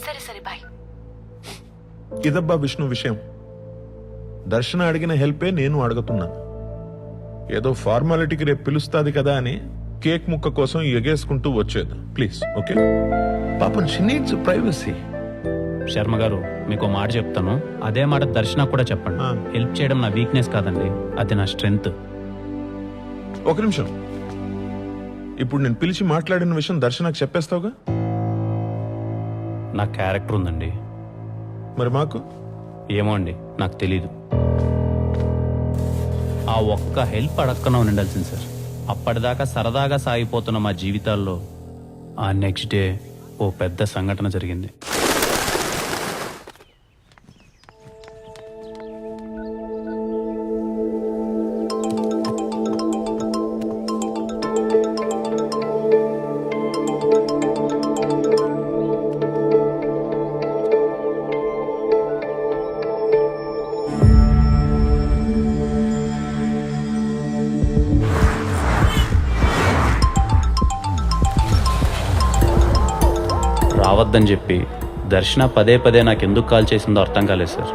సరే సరే బాయ్. ఇదబ్బా విష్ణు విషయం. దర్శన అడిగిన హెల్పే నేను అడుగుతున్నాను. ఏదో ఫార్మాలిటీకి రేపు పిలుస్తాది కదా అని కేక్ ముక్క కోసం ఎగేసుకుంటూ వచ్చేది. Please okay. పాపం షీ నీడ్స్ ప్రైవసీ. శర్మ గారు మీకు మాట చెప్తాను, అదే మాట దర్శన కూడా చెప్పండి. హెల్ప్ చేయడం నా వీక్నెస్ కాదండి, అది నా స్ట్రెంగ్త్. ఒక నిమిషం. ఇప్పుడు నేను పిలిచి మాట్లాడిన విషయం దర్శనకు చెప్పేస్తావుగా? నా క్యారెక్టర్ ఉందండి. మరి మాకు ఏమో అండి, నాకు తెలీదు. ఆ ఒక్క హెల్ప్ అడక్కన ఉండాల్సింది సార్. అప్పటిదాకా సరదాగా సాగిపోతున్న మా జీవితాల్లో ఆ నెక్స్ట్ డే ఓ పెద్ద సంఘటన జరిగింది. రావద్దని చెప్పి దర్శన పదే పదే నాకు ఎందుకు కాల్ చేసిందో అర్థం కాలేదు సార్.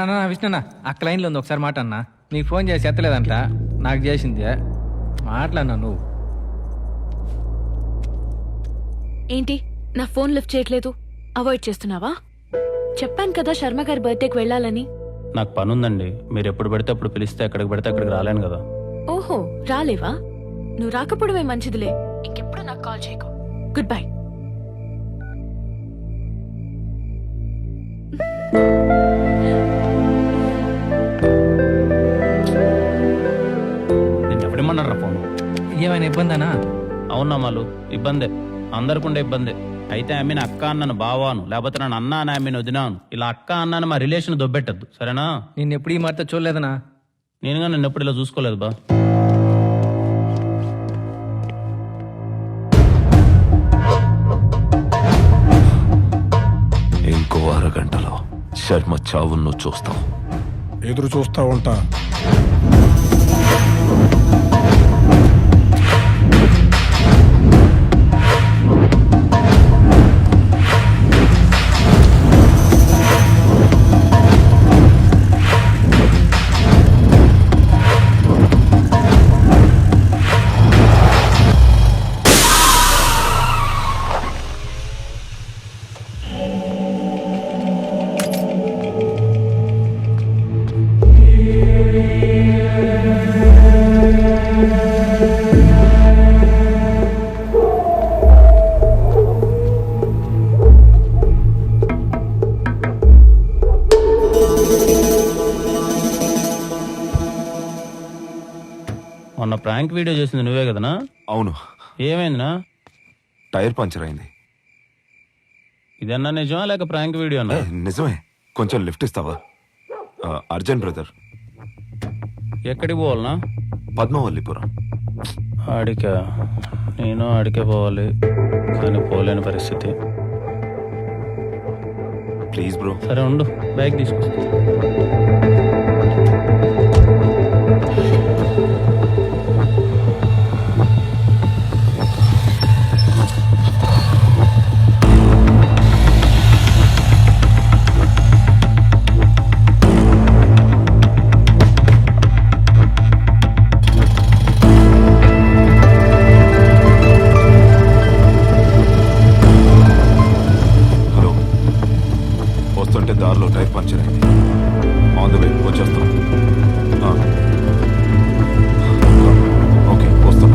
నా విష్ణున్నా అక్క లైన్లో ఉంది, ఒకసారి మాట అన్నా. నీకు ఫోన్ చేసి ఎత్తలేదంట, నాకు చేసింది. మాట్లాడినా నువ్వు. ఏంటి నా ఫోన్ లిఫ్ట్ చేయట్లేదు? అవాయిడ్ చేస్తున్నావా? చెప్పాను కదా శర్మ గారి బర్త్డేకి వెళ్ళాలని. నాకు పని ఉందండి. మీరు ఎప్పుడు పడితే అప్పుడు పిలిస్తే ఎక్కడికి పడితే అక్కడికి రాలేను కదా. ఓహో రాలేవా? నువ్వు రాకపోవడమే మంచిదిలే. ఇంకెప్పుడు నాకు కాల్ చేయకు. Good bye. నేను ఎవడేమన్నారా ఫోన్? ఏమైనా ఇబ్బందనా? అవునా మాలు, ఇబ్బందే. అందరికుండే ఇబ్బందే. అయితే ఆమెను అక్క అన్నను బావాను, లేకపోతే నన్ను అన్న అని ఆమెను వదినాను. ఇలా అక్క అన్నాను మా రిలేషన్ దొబ్బెట్టద్దు, సరేనా? నిన్ను ఎప్పుడు ఈ మాటతో చూడలేదనా? నేనుగా నిన్ను ఎప్పుడు ఇలా చూసుకోలేదు బా. ఇంకో అరగంటలో శర్మ చావును చూస్తావు. ఎదురు చూస్తా ఉంటా. మొన్న ప్రాంక్ వీడియో చేసింది నువ్వే కదనా? అవును. ఏమైందినా? టైర్ పంచర్ అయింది. ఇదన్నా నిజమా లేక ప్రాంక్ వీడియో అన్నా? నిజమే. కొంచెం లిఫ్ట్ ఇస్తావా? Urgent brother. ఎక్కడికి పోవాలనా? పద్మవల్లిపురం. ఆడికా? నేను ఆడికే పోవాలి, కానీ పోలేని పరిస్థితి. Please bro. సరే ఉండు, బ్యాగ్ తీసుకొస్తా. దారిలో టైర్ పంచర్ అయింది. ఆన్ ద వే వచ్చేస్తాం. ఓకే వస్తాం.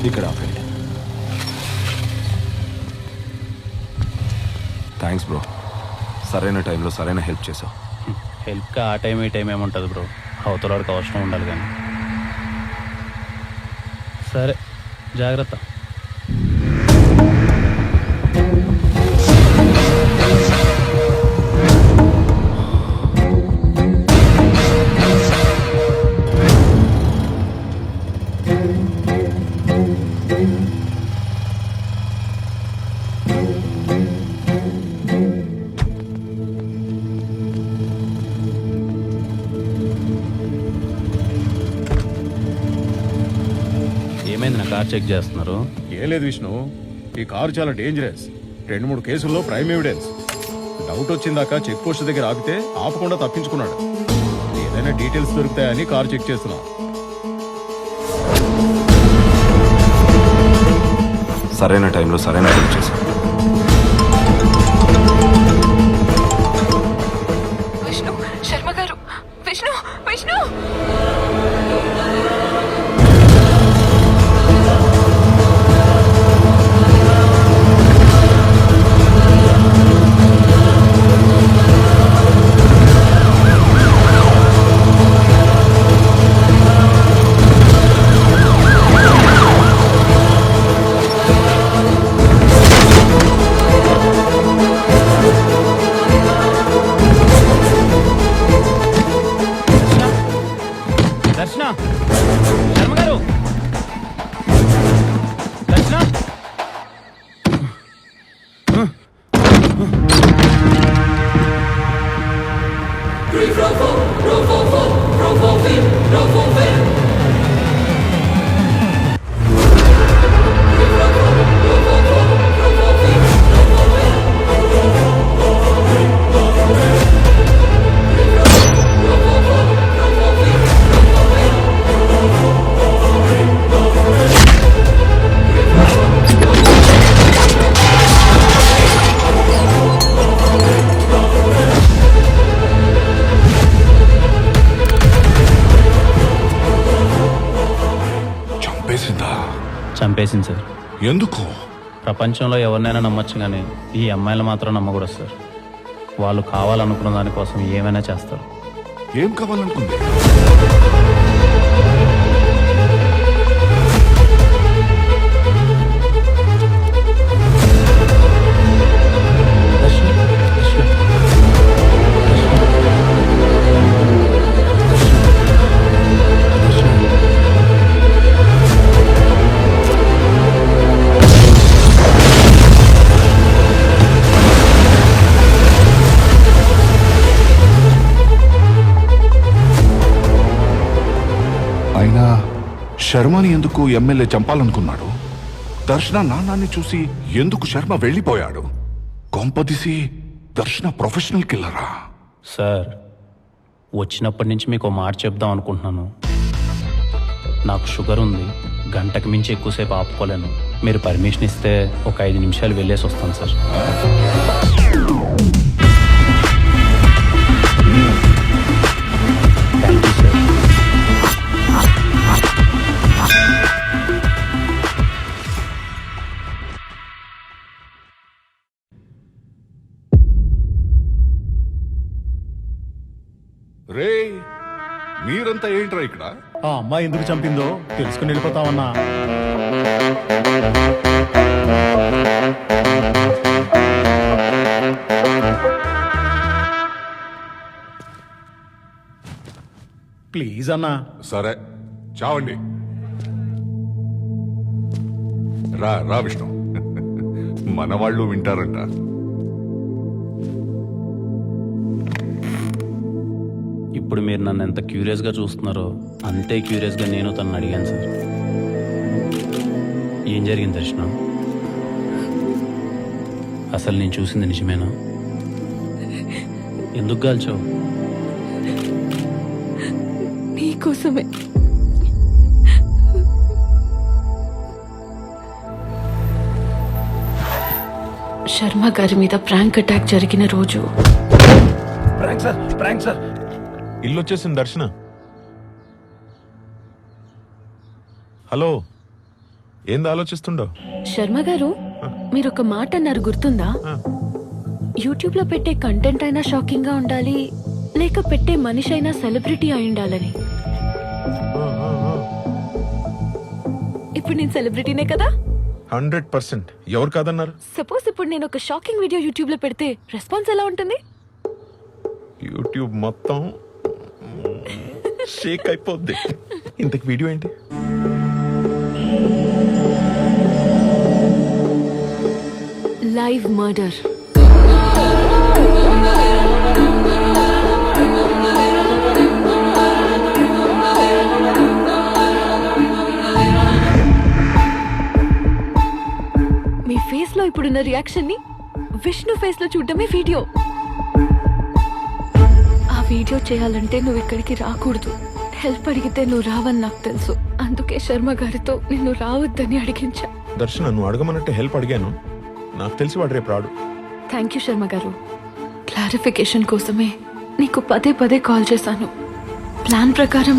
ఇక్కడ ఆపండి. థ్యాంక్స్ బ్రో, సరైన టైంలో సరైన హెల్ప్ చేసావు. హెల్ప్గా ఆ టైం ఈ టైం ఏముంటుంది బ్రో, అవతల వరకు అవసరం ఉండాలి కానీ. సరే జాగ్రత్త. ఏమైంది, నా కార్ చెక్ చేస్తున్నారు? ఏం లేదు విష్ణు, ఈ కారు చాలా డేంజరస్. 2-3 కేసుల్లో ప్రైమ్ ఎవిడెన్స్. డౌట్ వచ్చిందాక చెక్ పోస్ట్ దగ్గర ఆగితే ఆపకుండా తప్పించుకున్నాడు. ఏదైనా డీటెయిల్స్ దొరుకుతాయని కారు చెక్ చేస్తున్నా. సరైన టైంలో సరైన హెల్ప్ చేశాను. విష్ణు, శర్మ గారు, విష్ణు, విష్ణు. దర్శన, శర్మ గారు, దర్శన. చంపేసిందా? చంపేసింది సార్. ఎందుకు? ప్రపంచంలో ఎవరినైనా నమ్మొచ్చు కానీ ఈ అమ్మాయిలు మాత్రం నమ్మకూడదు సార్. వాళ్ళు కావాలనుకున్న దానికోసం ఏమైనా చేస్తారు. ఏం కావాలనుకుంది? అయినా శర్మని ఎందుకు ఎమ్మెల్యే చంపాలనుకున్నాడు? దర్శన నాన్నాన్ని చూసి ఎందుకు శర్మ వెళ్ళిపోయాడు? కొంపదీసి దర్శన ప్రొఫెషనల్ కిల్లరా? సార్, వచ్చినప్పటి నుంచి మీకు ఓ మాట చెప్దాం అనుకుంటున్నాను. నాకు షుగర్ ఉంది, గంటకు మించి ఎక్కువసేపు ఆపుకోలేను. మీరు పర్మిషన్ ఇస్తే ఒక 5 నిమిషాలు వెళ్ళేసి వస్తాను సార్. Thank you sir. రే, మీరంతా ఏంట్రా ఇక్కడ? ఆ అమ్మాయి ఎందుకు చంపిందో తెలుసుకుని వెళ్ళిపోతామన్నా. ప్లీజ్ అన్నా. సరే, చావండి. రా రా విష్ణు, మన వాళ్ళు వింటారంట. ఇప్పుడు మీరు నన్ను ఎంత క్యూరియస్గా చూస్తున్నారో అంతే క్యూరియస్గా నేను తనని అడిగాను సార్. ఏం జరిగింది దర్శన? అసలు నేను చూసింది నిజమేనా? ఎందుకు కాల్చావు? నీకోసమే. శర్మ గారి మీద ప్రాంక్ అటాక్ జరిగిన రోజు. Prank sir. ఇల్లు వచ్చేసింది దర్శన. హలో, ఏంది ఆలోచిస్తుండో? శర్మ గారు, మీరు ఒక మాట అన్నారు గుర్తుందా? యూట్యూబ్ లో పెట్టే కంటెంట్ అయినా షాకింగ్ గా ఉండాలి, లేక పెట్టే మనిషి అయినా సెలబ్రిటీ అయి ఉండాలని. ఇప్పుడు నేను సెలబ్రిటీనే కదా. 100%. ఎవరు కాదన్నారు? సపోజ్ ఇప్పుడు నేను ఒక షాకింగ్ వీడియో యూట్యూబ్ లో పెడితే రెస్పాన్స్ ఎలా ఉంటుంది? యూట్యూబ్ మొత్తం షేక్ అయిపోద్ది. ఇంతకు వీడియో ఏంటి? Live murder. మీ ఫేస్ లో ఇప్పుడున్న రియాక్షన్ ని విష్ణు ఫేస్ లో చూడడమే వీడియో. ఆ వీడియో చేయాలంటే నువ్వు ఇక్కడికి రాకూడదు. హెల్ప్ అడిగితే నువ్వు రావని నాకు తెలుసు. అందుకే శర్మ గారితో నిన్ను రావద్దని అడిగించా. దర్శన, నువ్వు అడగమన్నట్టు హెల్ప్ అడిగాను. నాకు తెలిసి వాడు రేపు రాడు. థ్యాంక్ యూ శర్మ గారు. క్లారిఫికేషన్ కోసమే నీకు పదే పదే కాల్ చేశాను. ప్లాన్ ప్రకారం